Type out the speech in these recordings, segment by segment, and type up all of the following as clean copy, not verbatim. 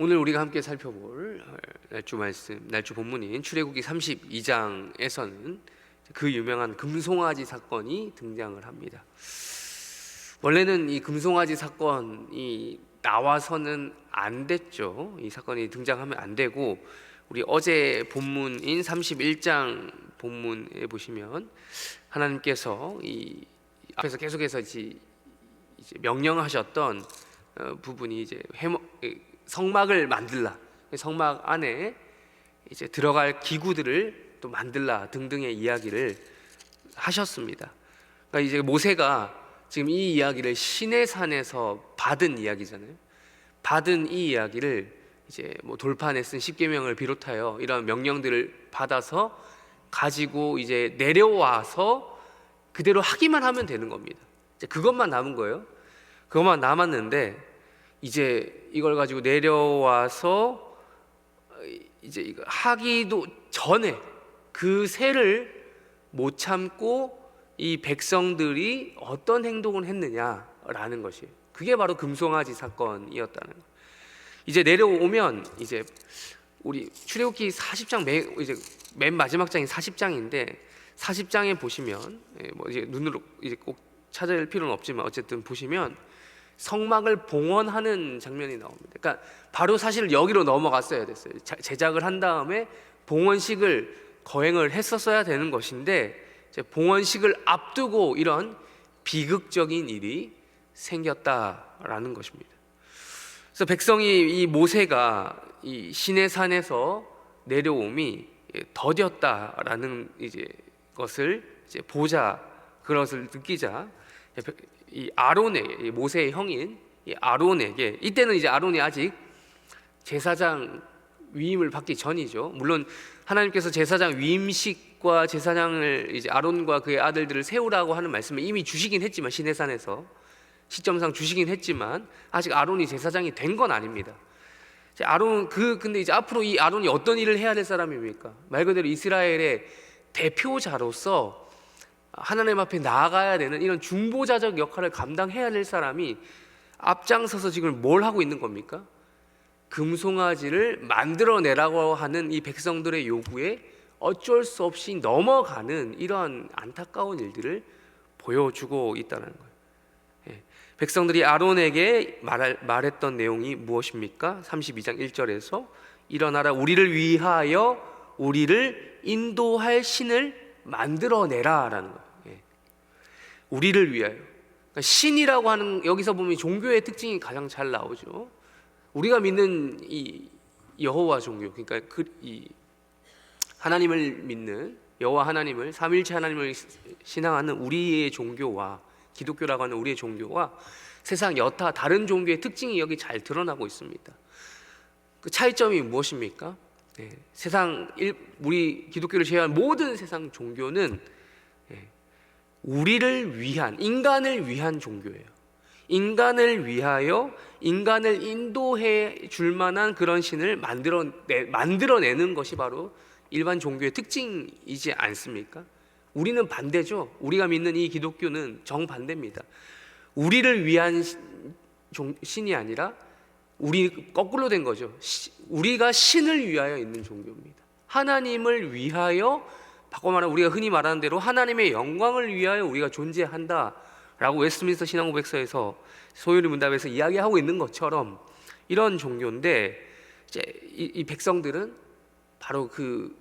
오늘 우리가 함께 살펴볼 날주 본문인 출애굽기 32장에서는 그 유명한 금송아지 사건이 등장을 합니다. 원래는 이 금송아지 사건이 나와서는 안 됐죠. 이 사건이 등장하면 안 되고, 우리 어제 본문인 31장 본문에 보시면 하나님께서 이 앞에서 계속해서 이제 명령하셨던 부분이 이제 성막을 만들라, 성막 안에 이제 들어갈 기구들을 또 만들라 등등의 이야기를 하셨습니다. 그러니까 이제 모세가 지금 이 이야기를 시내산에서 받은 이야기잖아요. 받은 이 이야기를 이제 돌판에 쓴 십계명을 비롯하여 이런 명령들을 받아서 가지고 이제 내려와서 그대로 하기만 하면 되는 겁니다. 이제 그것만 남은 거예요. 그것만 남았는데 이제 이걸 가지고 내려와서 이제 이거 하기도 전에 그 새를 못 참고 이 백성들이 어떤 행동을 했느냐라는 것이, 그게 바로 금송아지 사건이었다는 거. 이제 내려오면 이제 우리 출애굽기 40장 이제 맨 마지막 장이 40장인데 40장에 보시면 이제 눈으로 이제 꼭 찾을 필요는 없지만 어쨌든 보시면 성막을 봉헌하는 장면이 나옵니다. 그러니까 바로 사실 여기로 넘어갔어야 됐어요. 제작을 한 다음에 봉헌식을 거행을 했었어야 되는 것인데 이제 봉헌식을 앞두고 이런 비극적인 일이 생겼다라는 것입니다. 그래서 백성이 이 모세가 이 시내산에서 내려옴이 더뎠다라는 이제 것을 이제 보자, 그것을 느끼자 이 아론에게, 이 모세의 형인 이 아론에게, 이때는 이제 아론이 아직 제사장 위임을 받기 전이죠. 물론 하나님께서 제사장 위임식과 제사장을 이제 아론과 그의 아들들을 세우라고 하는 말씀을 이미 주시긴 했지만, 시내산에서 시점상 주시긴 했지만 아직 아론이 제사장이 된 건 아닙니다. 근데 이제 앞으로 이 아론이 어떤 일을 해야 될 사람입니까? 말 그대로 이스라엘의 대표자로서 하나님 앞에 나아가야 되는 이런 중보자적 역할을 감당해야 될 사람이 앞장서서 지금 뭘 하고 있는 겁니까? 금송아지를 만들어내라고 하는 이 백성들의 요구에 어쩔 수 없이 넘어가는 이러한 안타까운 일들을 보여주고 있다는 거예요. 백성들이 아론에게 말했던 내용이 무엇입니까? 32장 1절에서 일어나라, 우리를 위하여 우리를 인도할 신을 만들어내라 라는 거예요. 우리를 위하여. 그러니까 신이라고 하는, 여기서 보면 종교의 특징이 가장 잘 나오죠. 우리가 믿는 이 여호와 종교, 그러니까 이 하나님을 믿는 여호와 하나님을, 삼위일체 하나님을 신앙하는 우리의 종교와 기독교라고 하는 우리의 종교와 세상 여타 다른 종교의 특징이 여기 잘 드러나고 있습니다. 그 차이점이 무엇입니까? 우리 기독교를 제외한 모든 세상 종교는 우리를 위한, 인간을 위한 종교예요. 인간을 위하여 인간을 인도해 줄 만한 그런 신을 만들어내는 것이 바로 일반 종교의 특징이지 않습니까? 우리는 반대죠. 우리가 믿는 이 기독교는 정반대입니다. 우리를 위한 신이 아니라 거꾸로 된 거죠. 우리가 신을 위하여 있는 종교입니다. 하나님을 위하여, 바꿔 말하면 우리가 흔히 말하는 대로 하나님의 영광을 위하여 우리가 존재한다라고 웨스트민스터 신앙고백서에서 소요리 문답에서 이야기하고 있는 것처럼 이런 종교인데, 이제 이 백성들은 바로 그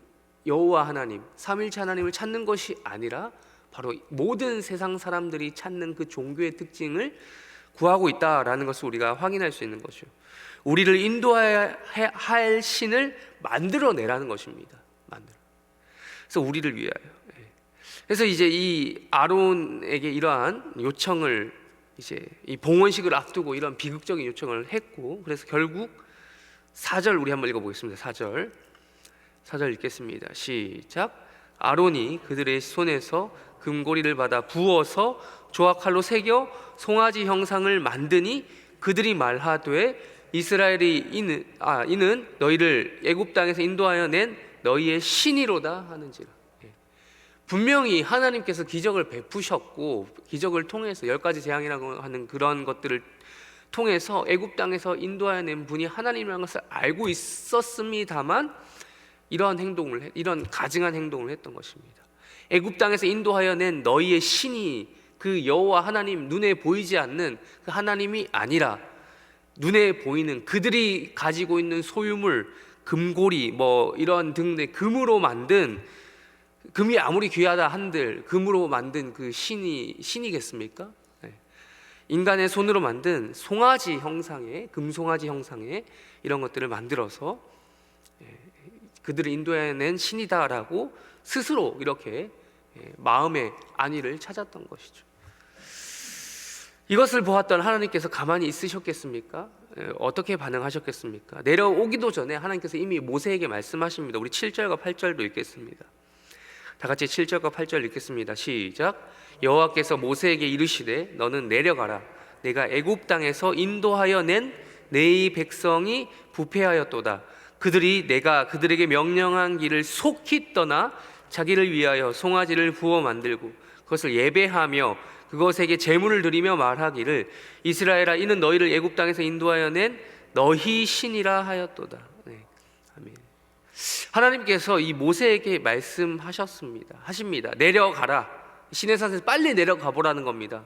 여호와 하나님, 삼위일체 하나님을 찾는 것이 아니라 바로 모든 세상 사람들이 찾는 그 종교의 특징을 구하고 있다라는 것을 우리가 확인할 수 있는 거죠. 우리를 인도해야 할 신을 만들어내라는 것입니다. 그래서 우리를 위하여. 그래서 이제 이 아론에게 이러한 요청을, 이제 이 봉헌식을 앞두고 이런 비극적인 요청을 했고, 그래서 결국 4절 우리 한번 읽어보겠습니다. 4절 읽겠습니다. 시작. 아론이 그들의 손에서 금고리를 받아 부어서 조각칼로 새겨 송아지 형상을 만드니 그들이 말하되 이스라엘이 이는 너희를 애굽 땅에서 인도하여 낸 너희의 신이로다 하는지라. 분명히 하나님께서 기적을 베푸셨고, 기적을 통해서 10가지 재앙이라고 하는 그런 것들을 통해서 애굽 땅에서 인도하여 낸 분이 하나님이라는 것을 알고 있었습니다만 이런 가증한 행동을 했던 것입니다. 애굽 땅에서 인도하여 낸 너희의 신이 그 여호와 하나님, 눈에 보이지 않는 그 하나님이 아니라 눈에 보이는 그들이 가지고 있는 소유물, 금고리 이런 등등 금이 아무리 귀하다 한들 금으로 만든 그 신이겠습니까? 인간의 손으로 만든 송아지 형상의, 금송아지 형상의 이런 것들을 만들어서 그들을 인도해낸 신이다라고 스스로 이렇게 마음의 안위를 찾았던 것이죠. 이것을 보았던 하나님께서 가만히 있으셨겠습니까? 어떻게 반응하셨겠습니까? 내려오기도 전에 하나님께서 이미 모세에게 말씀하십니다. 우리 7절과 8절도 읽겠습니다. 다 같이 7절과 8절 읽겠습니다. 시작. 여호와께서 모세에게 이르시되 너는 내려가라. 내가 애굽 땅에서 인도하여 낸 내 백성이 부패하였도다. 그들이 내가 그들에게 명령한 길을 속히 떠나 자기를 위하여 송아지를 구워 만들고 그것을 예배하며 그것에게 제물을 드리며 말하기를 이스라엘아 이는 너희를 애굽 땅에서 인도하여 낸 너희 신이라 하였도다. 아멘. 하나님께서 이 모세에게 하십니다. 내려가라. 시내산에서 빨리 내려가 보라는 겁니다.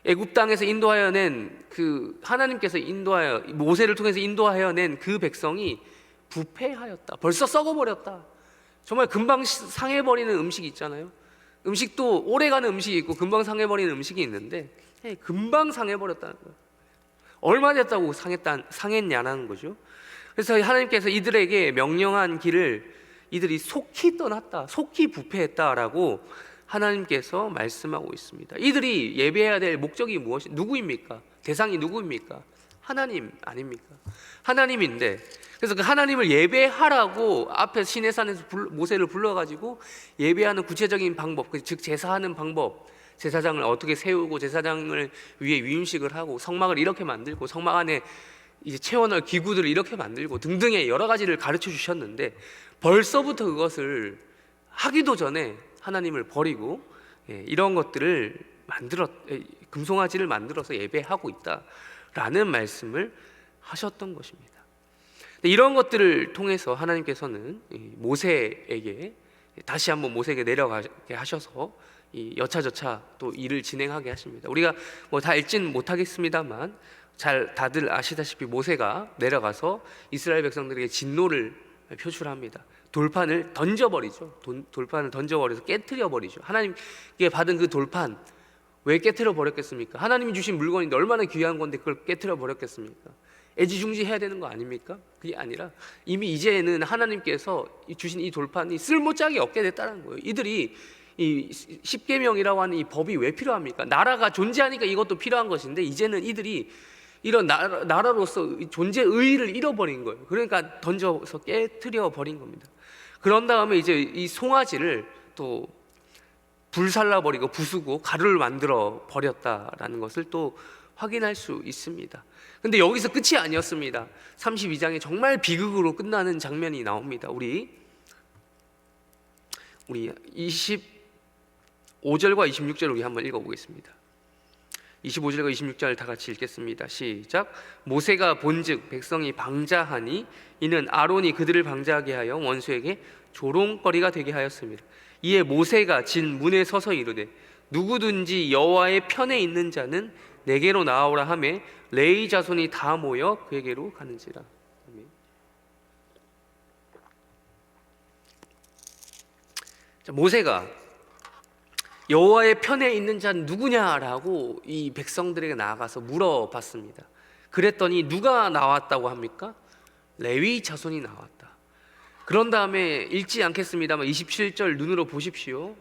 애굽 땅에서 인도하여 낸 하나님께서 모세를 통해서 인도하여 낸 그 백성이 부패하였다. 벌써 썩어버렸다. 정말 금방 상해버리는 음식이 있잖아요. 음식도 오래가는 음식이 있고 금방 상해버리는 음식이 있는데 금방 상해버렸다는 거예요. 얼마 됐다고 상했냐는 거죠. 그래서 하나님께서 이들에게 명령한 길을 이들이 속히 떠났다, 속히 부패했다라고 하나님께서 말씀하고 있습니다. 이들이 예배해야 될 목적이 누구입니까? 대상이 누구입니까? 하나님 아닙니까? 하나님인데, 그래서 그 하나님을 예배하라고 앞에 시내산에서 모세를 불러가지고 예배하는 구체적인 방법, 즉 제사하는 방법, 제사장을 어떻게 세우고 제사장을 위해 위임식을 하고 성막을 이렇게 만들고 성막 안에 이제 채워넣을 기구들을 이렇게 만들고 등등의 여러 가지를 가르쳐 주셨는데 벌써부터 그것을 하기도 전에 하나님을 버리고 이런 것들을 금송아지를 만들어서 예배하고 있다라는 말씀을 하셨던 것입니다. 이런 것들을 통해서 하나님께서는 모세에게 다시 한번 모세에게 내려가게 하셔서 여차저차 또 일을 진행하게 하십니다. 우리가 다 읽지는 못하겠습니다만 다들 아시다시피 모세가 내려가서 이스라엘 백성들에게 진노를 표출합니다. 돌판을 던져버리죠. 돌판을 던져버려서 깨트려버리죠. 하나님께 받은 그 돌판 왜 깨트려 버렸겠습니까? 하나님이 주신 물건인데 얼마나 귀한 건데 그걸 깨트려 버렸겠습니까? 애지중지해야 되는 거 아닙니까? 그게 아니라 이미 이제는 하나님께서 주신 이 돌판이 쓸모짝이 없게 됐다는 거예요. 이들이 이 십계명이라고 하는 이 법이 왜 필요합니까? 나라가 존재하니까 이것도 필요한 것인데 이제는 이들이 이런 나라로서 존재 의의를 잃어버린 거예요. 그러니까 던져서 깨트려 버린 겁니다. 그런 다음에 이제 이 송아지를 또 불살라버리고 부수고 가루를 만들어 버렸다라는 것을 또 확인할 수 있습니다. 근데 여기서 끝이 아니었습니다. 32장에 정말 비극으로 끝나는 장면이 나옵니다. 우리 25절과 26절 우리 한번 읽어보겠습니다. 25절과 26절 다 같이 읽겠습니다. 시작. 모세가 본즉 백성이 방자하니 이는 아론이 그들을 방자하게 하여 원수에게 조롱거리가 되게 하였습니다. 이에 모세가 진 문에 서서 이르되 누구든지 여호와의 편에 있는 자는 내게로 나오라 하매 레위 자손이 다 모여 그에게로 가는지라. 자, 모세가 여호와의 편에 있는 자는 누구냐라고 이 백성들에게 나아가서 물어봤습니다. 그랬더니 누가 나왔다고 합니까? 레위 자손이 나왔다. 그런 다음에 읽지 않겠습니다만 27절 눈으로 보십시오.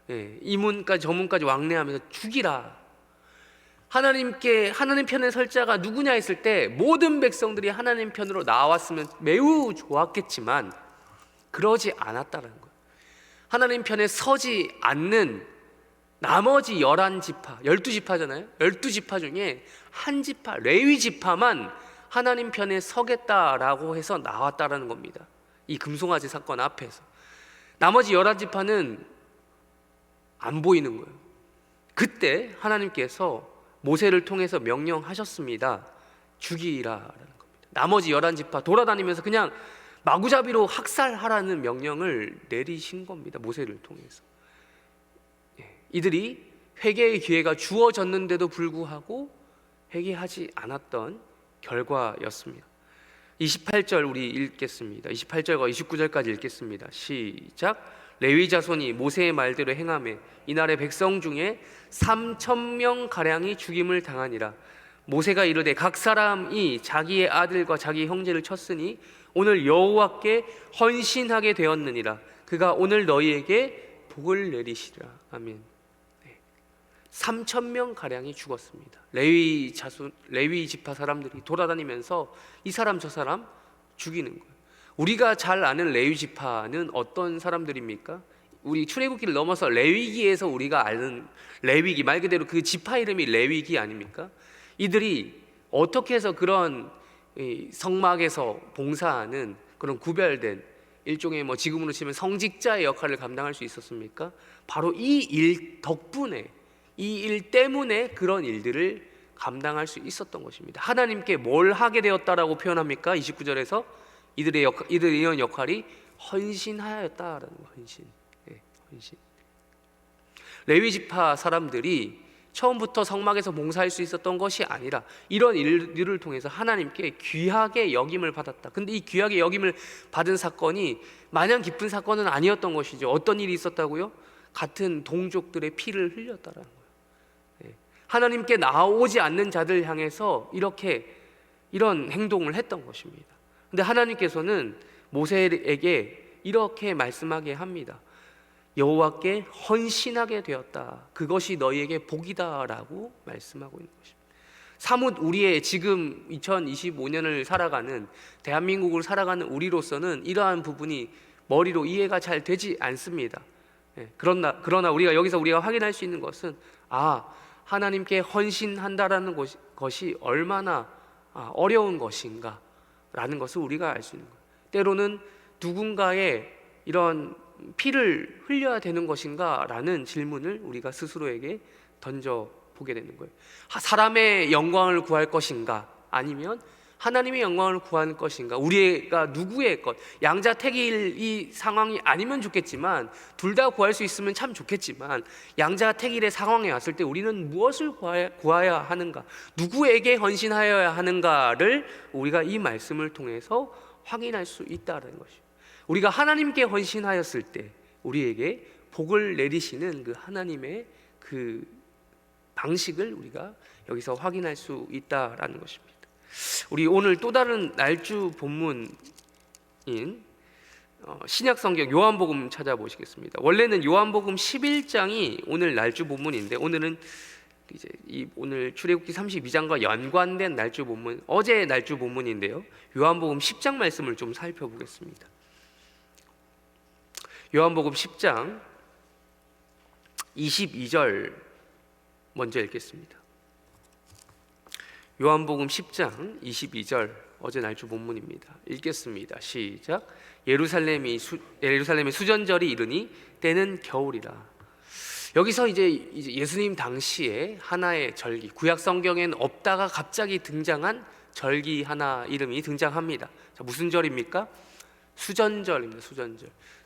이 문까지 저 문까지 왕래하면서 죽이라. 하나님 편에 설 자가 누구냐 했을 때 모든 백성들이 하나님 편으로 나왔으면 매우 좋았겠지만 그러지 않았다는 거예요. 하나님 편에 서지 않는 나머지 11지파, 12지파잖아요. 12지파 중에 한 지파, 레위 지파만 하나님 편에 서겠다라고 해서 나왔다라는 겁니다. 이 금송아지 사건 앞에서 나머지 11지파는 안 보이는 거예요. 그때 하나님께서 모세를 통해서 명령하셨습니다. 죽이라라는 겁니다. 나머지 11지파 돌아다니면서 그냥 마구잡이로 학살하라는 명령을 내리신 겁니다. 모세를 통해서. 이들이 회개의 기회가 주어졌는데도 불구하고 회개하지 않았던 결과였습니다. 28절 우리 읽겠습니다. 28절과 29절까지 읽겠습니다. 시작. 레위 자손이 모세의 말대로 행하매 이날의 백성 중에 3,000명 가량이 죽임을 당하니라. 모세가 이르되 각 사람이 자기의 아들과 자기 형제를 쳤으니 오늘 여호와께 헌신하게 되었느니라. 그가 오늘 너희에게 복을 내리시리라. 아멘. 3,000명 가량이 죽었습니다. 레위 지파 사람들이 돌아다니면서 이 사람 저 사람 죽이는 거예요. 우리가 잘 아는 레위 지파는 어떤 사람들입니까? 우리 출애굽기를 넘어서 레위기에서 우리가 아는 레위기, 말 그대로 그 지파 이름이 레위기 아닙니까? 이들이 어떻게 해서 그런 성막에서 봉사하는 그런 구별된 일종의 지금으로 치면 성직자의 역할을 감당할 수 있었습니까? 바로 이 일 덕분에, 이 일 때문에 그런 일들을 감당할 수 있었던 것입니다. 하나님께 뭘 하게 되었다라고 표현합니까? 29절에서 이들의 이런 역할이 헌신하였다라는 거. 헌신. 헌신. 레위 지파 사람들이 처음부터 성막에서 봉사할 수 있었던 것이 아니라 이런 일들을 통해서 하나님께 귀하게 여김을 받았다. 근데 이 귀하게 여김을 받은 사건이 마냥 기쁜 사건은 아니었던 것이죠. 어떤 일이 있었다고요? 같은 동족들의 피를 흘렸다라는 거예요. 하나님께 나오지 않는 자들 향해서 이런 행동을 했던 것입니다. 근데 하나님께서는 모세에게 이렇게 말씀하게 합니다. 여호와께 헌신하게 되었다. 그것이 너희에게 복이다라고 말씀하고 있는 것입니다. 사뭇 우리의 지금 2025년을 살아가는, 대한민국을 살아가는 우리로서는 이러한 부분이 머리로 이해가 잘 되지 않습니다. 그러나 우리가 확인할 수 있는 것은 하나님께 헌신한다라는 것이 얼마나 어려운 것인가 라는 것을 우리가 알 수 있는 거예요. 때로는 누군가의 이런 피를 흘려야 되는 것인가 라는 질문을 우리가 스스로에게 던져보게 되는 거예요. 사람의 영광을 구할 것인가, 아니면 하나님의 영광을 구하는 것인가. 우리가 누구의 것, 양자택일 이 상황이 아니면 좋겠지만, 둘 다 구할 수 있으면 참 좋겠지만, 양자택일의 상황에 왔을 때 우리는 무엇을 구해야 하는가, 누구에게 헌신하여야 하는가를 우리가 이 말씀을 통해서 확인할 수 있다는 것이죠. 우리가 하나님께 헌신하였을 때 우리에게 복을 내리시는 그 하나님의 그 방식을 우리가 여기서 확인할 수 있다라는 것입니다. 우리 오늘 또 다른 날주 본문인 신약성경 요한복음 찾아보시겠습니다. 원래는 요한복음 11장이 오늘 날주 본문인데, 오늘은 오늘 출애굽기 32장과 연관된 날주 본문, 어제의 날주 본문인데요. 요한복음 10장 말씀을 좀 살펴보겠습니다. 요한복음 10장 22절 먼저 읽겠습니다. 요한복음 10장 22절, 어제 날주 본문입니다. 읽겠습니다. 시작. 예루살렘의 수전절이 이르니 때는 겨울이라. 여기서 이제 예수님 당시에 하나의 절기, 구약 성경에는 없다가 갑자기 등장한 절기 하나 이름이 등장합니다. 자, 무슨 절입니까? 수전절입니다.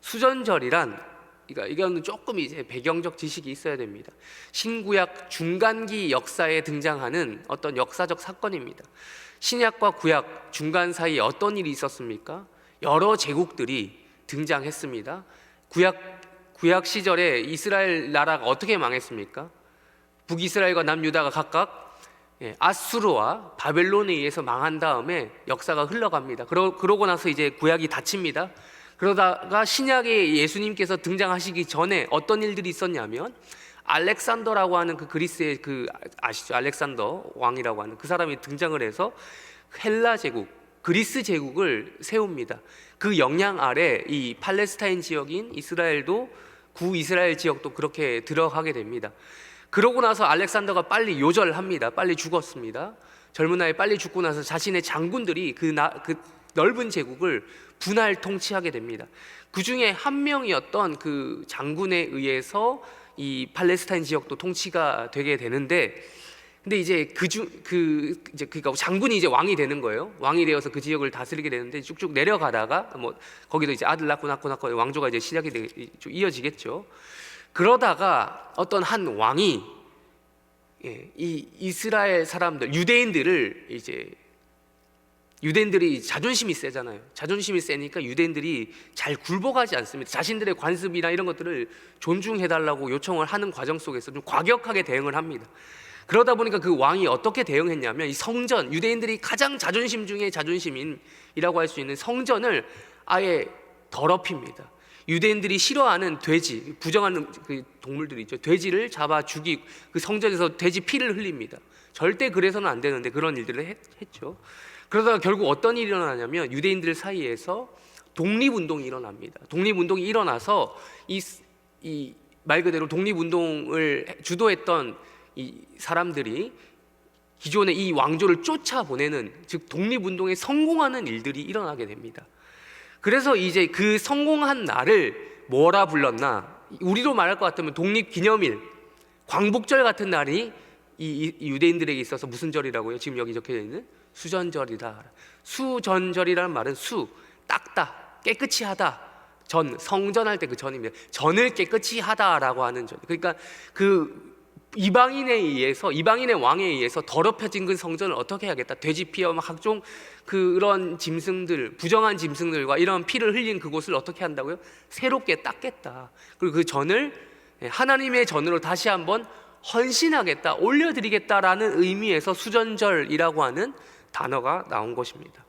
수전절이란, 이거는 조금 이제 배경적 지식이 있어야 됩니다. 신구약 중간기 역사에 등장하는 어떤 역사적 사건입니다. 신약과 구약 중간 사이에 어떤 일이 있었습니까? 여러 제국들이 등장했습니다. 구약 시절에 이스라엘 나라가 어떻게 망했습니까? 북이스라엘과 남유다가 각각 아수르와 바벨론에 의해서 망한 다음에 역사가 흘러갑니다. 그러고 나서 이제 구약이 닫힙니다. 그러다가 신약에 예수님께서 등장하시기 전에 어떤 일들이 있었냐면, 알렉산더라고 하는 그 그리스의 아시죠? 알렉산더 왕이라고 하는 그 사람이 등장을 해서 헬라 제국, 그리스 제국을 세웁니다. 그 영향 아래 이 팔레스타인 지역인 이스라엘도, 구이스라엘 지역도 그렇게 들어가게 됩니다. 그러고 나서 알렉산더가 빨리 요절합니다. 빨리 죽었습니다. 젊은 나이에 빨리 죽고 나서 자신의 장군들이 그 넓은 제국을 분할 통치하게 됩니다. 그 중에 한 명이었던 그 장군에 의해서 이 팔레스타인 지역도 통치가 되게 되는데, 근데 이제 그러니까 장군이 이제 왕이 되는 거예요. 왕이 되어서 그 지역을 다스리게 되는데 쭉쭉 내려가다가 뭐 거기도 이제 아들 낳고 왕조가 이제 쭉 이어지겠죠. 그러다가 어떤 한 왕이 이 이스라엘 사람들 유대인들이 자존심이 세잖아요. 자존심이 세니까 유대인들이 잘 굴복하지 않습니다. 자신들의 관습이나 이런 것들을 존중해달라고 요청을 하는 과정 속에서 좀 과격하게 대응을 합니다. 그러다 보니까 그 왕이 어떻게 대응했냐면 이 성전, 유대인들이 가장 자존심 중에 자존심이라고 할 수 있는 성전을 아예 더럽힙니다. 유대인들이 싫어하는 돼지, 부정하는 그 동물들이 있죠. 돼지를 잡아 죽이고 그 성전에서 돼지 피를 흘립니다. 절대 그래서는 안 되는데 그런 일들을 했죠. 그러다가 결국 어떤 일이 일어나냐면 유대인들 사이에서 독립운동이 일어납니다. 독립운동이 일어나서 이 말 그대로 독립운동을 주도했던 이 사람들이 기존의 이 왕조를 쫓아보내는, 즉 독립운동에 성공하는 일들이 일어나게 됩니다. 그래서 이제 그 성공한 날을 뭐라 불렀나? 우리로 말할 것 같으면 독립기념일, 광복절 같은 날이 이 유대인들에게 있어서 무슨 절이라고요? 지금 여기 적혀져 있는 수전절이다. 수전절이라는 말은 닦다, 깨끗이 하다. 성전할 때 그 전입니다. 전을 깨끗이 하다라고 하는 전. 그러니까 그 이방인의 왕에 의해서 더럽혀진 그 성전을 어떻게 해야겠다? 돼지 피와 각종 그런 짐승들, 부정한 짐승들과 이런 피를 흘린 그곳을 어떻게 한다고요? 새롭게 닦겠다. 그리고 그 전을 하나님의 전으로 다시 한번 헌신하겠다, 올려드리겠다라는 의미에서 수전절이라고 하는 단어가 나온 것입니다.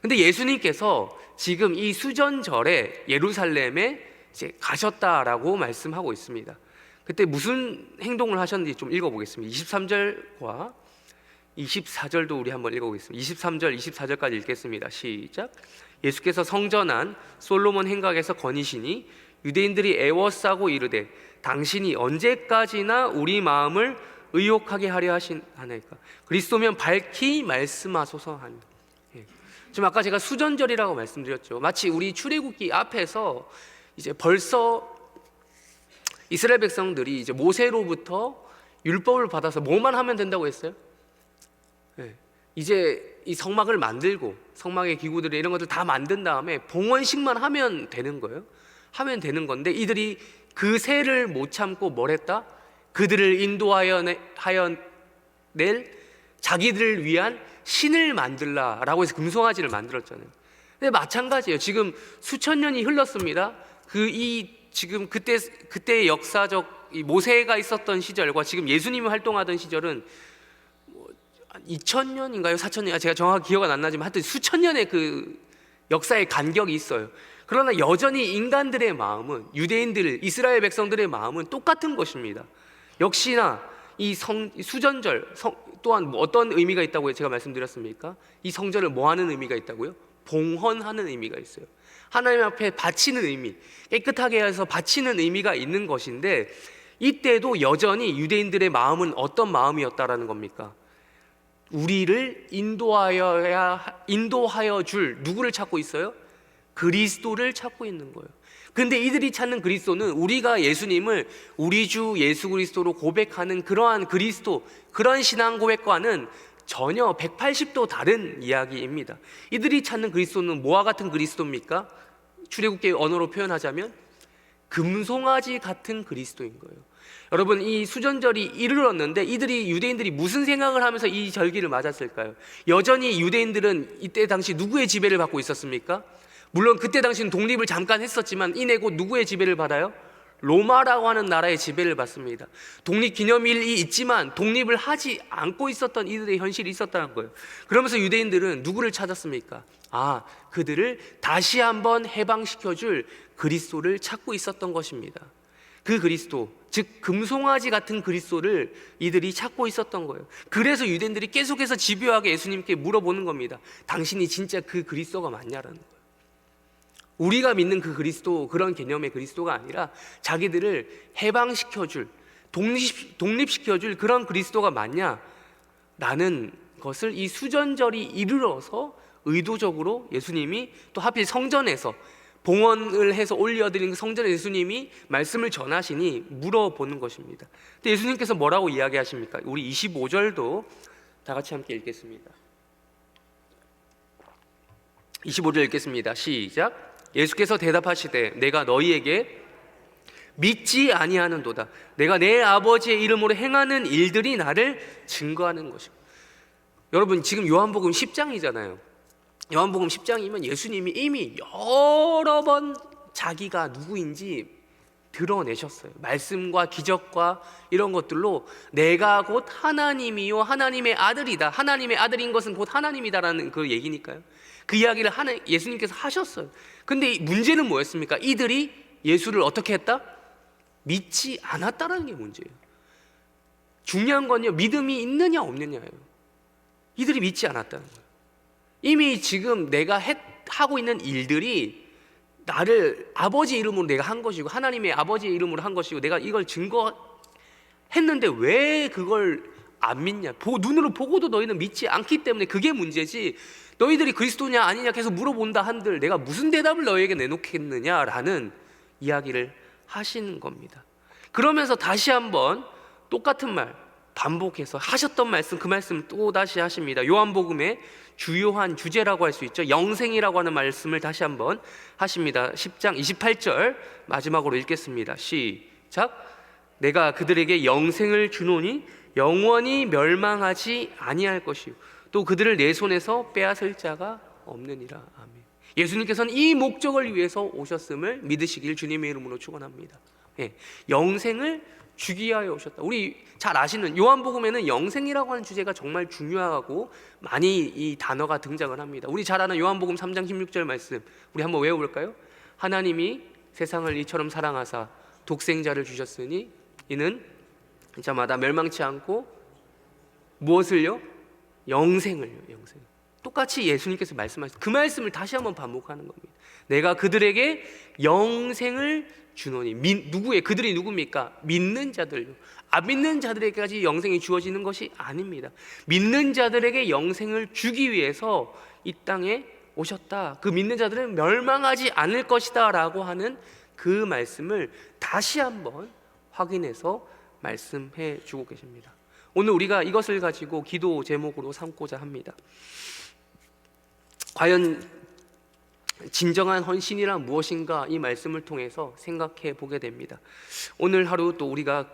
근데 예수님께서 지금 이 수전절에 예루살렘에 이제 가셨다라고 말씀하고 있습니다. 그때 무슨 행동을 하셨는지 좀 읽어보겠습니다. 23절과 24절도 우리 한번 읽어보겠습니다. 23절, 24절까지 읽겠습니다. 시작. 예수께서 성전 안 솔로몬 행각에서 거니시니 유대인들이 애워싸고 이르되 당신이 언제까지나 우리 마음을 의혹하게 하려 하나이까? 그리스도면 밝히 말씀하소서 하니. 지금 아까 제가 수전절이라고 말씀드렸죠. 마치 우리 출애굽기 앞에서 이제 벌써 이스라엘 백성들이 이제 모세로부터 율법을 받아서 뭐만 하면 된다고 했어요? 이제 이 성막을 만들고 성막의 기구들 이런 것들 다 만든 다음에 봉헌식만 하면 되는 거예요. 하면 되는 건데 이들이 그 세를 못 참고 뭘 했다? 그들을 인도하여 낼 자기들을 위한 신을 만들라라고 해서 금송아지를 만들었잖아요. 근데 마찬가지예요. 지금 수천 년이 흘렀습니다. 지금 그때 역사적 이 모세가 있었던 시절과 지금 예수님이 활동하던 시절은 2000년인가요? 4000년? 제가 정확히 기억은 안 나지만 하여튼 수천 년의 그 역사의 간격이 있어요. 그러나 여전히 인간들의 마음은, 유대인들, 이스라엘 백성들의 마음은 똑같은 것입니다. 역시나 이 수전절 또한 어떤 의미가 있다고 제가 말씀드렸습니까? 이 성전을 뭐 하는 의미가 있다고요? 봉헌하는 의미가 있어요. 하나님 앞에 바치는 의미, 깨끗하게 해서 바치는 의미가 있는 것인데 이때도 여전히 유대인들의 마음은 어떤 마음이었다라는 겁니까? 우리를 인도하여 줄 누구를 찾고 있어요? 그리스도를 찾고 있는 거예요. 근데 이들이 찾는 그리스도는 우리가 예수님을 우리 주 예수 그리스도로 고백하는 그러한 그리스도, 그런 신앙 고백과는 전혀 180도 다른 이야기입니다. 이들이 찾는 그리스도는 뭐와 같은 그리스도입니까? 출애굽기 언어로 표현하자면 금송아지 같은 그리스도인 거예요. 여러분, 이 수전절이 이르렀는데 유대인들이 무슨 생각을 하면서 이 절기를 맞았을까요? 여전히 유대인들은 이때 당시 누구의 지배를 받고 있었습니까? 물론 그때 당시는 독립을 잠깐 했었지만 이내 곧 누구의 지배를 받아요? 로마라고 하는 나라의 지배를 받습니다. 독립기념일이 있지만 독립을 하지 않고 있었던 이들의 현실이 있었다는 거예요. 그러면서 유대인들은 누구를 찾았습니까? 그들을 다시 한번 해방시켜줄 그리스도를 찾고 있었던 것입니다. 그 그리스도, 즉 금송아지 같은 그리스도를 이들이 찾고 있었던 거예요. 그래서 유대인들이 계속해서 집요하게 예수님께 물어보는 겁니다. 당신이 진짜 그 그리스도가 맞냐라는 거예요. 우리가 믿는 그 그리스도, 그런 개념의 그리스도가 아니라 자기들을 해방시켜줄, 독립시켜줄 그런 그리스도가 맞냐? 라는 것을 이 수전절이 이르러서 의도적으로 예수님이 또 하필 성전에서 봉헌을 해서 올려드린 그 성전에 예수님이 말씀을 전하시니 물어보는 것입니다. 근데 예수님께서 뭐라고 이야기하십니까? 우리 25절도 다 같이 함께 읽겠습니다. 25절 읽겠습니다. 시작. 예수께서 대답하시되 내가 너희에게 믿지 아니하는도다. 내가 내 아버지의 이름으로 행하는 일들이 나를 증거하는 것이고. 여러분, 지금 요한복음 10장이잖아요. 요한복음 10장이면 예수님이 이미 여러 번 자기가 누구인지 드러내셨어요. 말씀과 기적과 이런 것들로 내가 곧 하나님이요 하나님의 아들이다. 하나님의 아들인 것은 곧 하나님이다라는 그 얘기니까요. 그 이야기를 예수님께서 하셨어요. 근데 문제는 뭐였습니까? 이들이 예수를 어떻게 했다? 믿지 않았다라는 게 문제예요. 중요한 건요, 믿음이 있느냐 없느냐예요. 이들이 믿지 않았다는 거예요. 이미 지금 내가 하고 있는 일들이 나를 아버지 이름으로 내가 한 것이고 하나님의 아버지의 이름으로 한 것이고 내가 이걸 증거했는데 왜 그걸 안 믿냐? 눈으로 보고도 너희는 믿지 않기 때문에 그게 문제지, 너희들이 그리스도냐 아니냐 계속 물어본다 한들 내가 무슨 대답을 너희에게 내놓겠느냐라는 이야기를 하시는 겁니다. 그러면서 다시 한번 똑같은 말 반복해서 하셨던 말씀, 그 말씀 또 다시 하십니다. 요한복음의 주요한 주제라고 할 수 있죠. 영생이라고 하는 말씀을 다시 한번 하십니다. 10장 28절 마지막으로 읽겠습니다. 시작. 내가 그들에게 영생을 주노니 영원히 멸망하지 아니할 것이요 또 그들을 내 손에서 빼앗을 자가 없느니라. 아멘. 예수님께서는 이 목적을 위해서 오셨음을 믿으시길 주님의 이름으로 축원합니다. 영생을 주기 위하여 오셨다. 우리 잘 아시는 요한복음에는 영생이라고 하는 주제가 정말 중요하고 많이 이 단어가 등장을 합니다. 우리 잘 아는 요한복음 3장 16절 말씀 우리 한번 외워볼까요? 하나님이 세상을 이처럼 사랑하사 독생자를 주셨으니 이는 자마다 멸망치 않고 무엇을요? 영생을요. 영생. 똑같이 예수님께서 말씀하신 그 말씀을 다시 한번 반복하는 겁니다. 내가 그들에게 영생을 주노니. 누구의? 그들이 누굽니까? 믿는 자들요. 안 믿는 자들에게까지 영생이 주어지는 것이 아닙니다. 믿는 자들에게 영생을 주기 위해서 이 땅에 오셨다. 그 믿는 자들은 멸망하지 않을 것이다 라고 하는 그 말씀을 다시 한번 확인해서 말씀해 주고 계십니다. 오늘 우리가 이것을 가지고 기도 제목으로 삼고자 합니다. 과연 진정한 헌신이란 무엇인가, 이 말씀을 통해서 생각해 보게 됩니다. 오늘 하루 또 우리가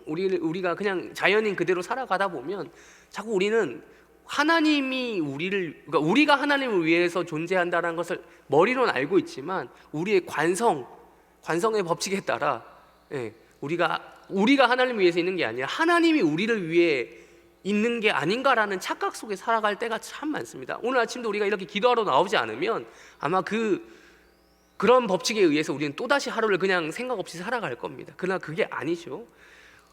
우리가 그냥 자연인 그대로 살아가다 보면 자꾸 우리는 하나님이 그러니까 우리가 하나님을 위해서 존재한다는 것을 머리로는 알고 있지만 우리의 관성의 법칙에 따라 우리가 하나님을 위해서 있는 게 아니라 하나님이 우리를 위해 있는 게 아닌가라는 착각 속에 살아갈 때가 참 많습니다. 오늘 아침도 우리가 이렇게 기도하러 나오지 않으면 아마 그런 법칙에 의해서 우리는 또다시 하루를 그냥 생각 없이 살아갈 겁니다. 그러나 그게 아니죠.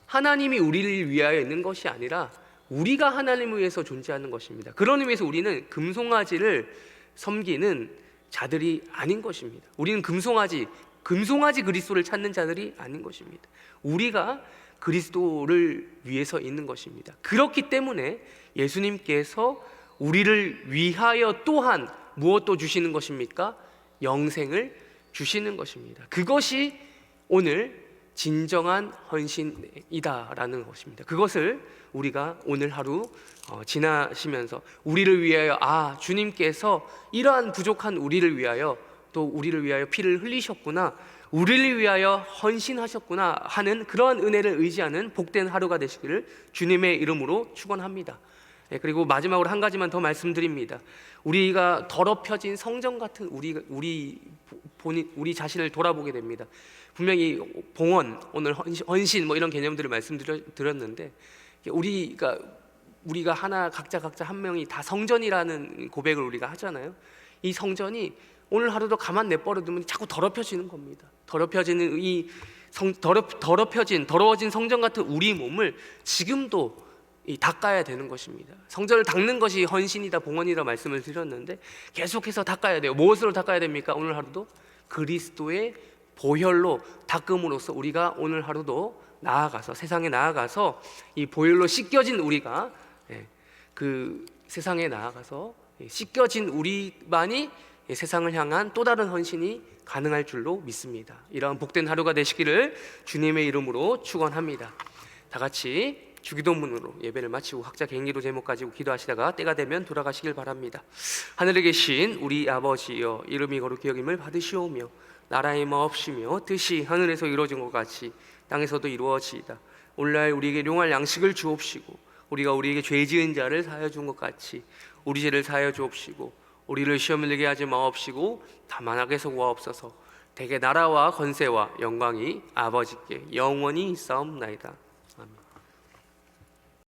하나님이 우리를 위하여 있는 것이 아니라 우리가 하나님을 위해서 존재하는 것입니다. 그런 의미에서 우리는 금송아지를 섬기는 자들이 아닌 것입니다. 우리는 금송아지 그리스도를 찾는 자들이 아닌 것입니다. 우리가 그리스도를 위해서 있는 것입니다. 그렇기 때문에 예수님께서 우리를 위하여 또한 무엇도 주시는 것입니까? 영생을 주시는 것입니다. 그것이 오늘 진정한 헌신이다라는 것입니다. 그것을 우리가 오늘 하루 지나시면서 우리를 위하여 주님께서 이러한 부족한 우리를 위하여 또 우리를 위하여 피를 흘리셨구나, 우리를 위하여 헌신하셨구나 하는 그러한 은혜를 의지하는 복된 하루가 되시기를 주님의 이름으로 축원합니다. 그리고 마지막으로 한 가지만 더 말씀드립니다. 우리가 더럽혀진 성전 같은 우리 자신을 돌아보게 됩니다. 분명히 봉헌, 오늘 헌신 이런 개념들을 말씀드렸는데 우리가 하나 각자 한 명이 다 성전이라는 고백을 우리가 하잖아요. 이 성전이 오늘 하루도 가만 내버려두면 자꾸 더럽혀지는 겁니다. 더러워진 성전 같은 우리 몸을 지금도 닦아야 되는 것입니다. 성전을 닦는 것이 헌신이다, 봉헌이다 말씀을 드렸는데 계속해서 닦아야 돼요. 무엇으로 닦아야 됩니까? 오늘 하루도 그리스도의 보혈로 닦음으로써 우리가 오늘 하루도 나아가서 세상에 나아가서 이 보혈로 씻겨진 우리가 그 세상에 나아가서 씻겨진 우리만이 이 세상을 향한 또 다른 헌신이 가능할 줄로 믿습니다. 이러한 복된 하루가 되시기를 주님의 이름으로 축원합니다. 다 같이 주기도문으로 예배를 마치고 각자 개인기도 제목 가지고 기도하시다가 때가 되면 돌아가시길 바랍니다. 하늘에 계신 우리 아버지여, 이름이 거룩히 여김을 받으시오며 나라의 마옵시며 뜻이 하늘에서 이루어진 것 같이 땅에서도 이루어지이다. 오늘날 우리에게 용할 양식을 주옵시고 우리가 우리에게 죄 지은 자를 사하여 준 것 같이 우리 죄를 사하여 주옵시고 우리를 시험에 들게 하지 마옵시고 다만 악에서 구하옵소서. 대개 나라와 권세와 영광이 아버지께 영원히 있사옵나이다.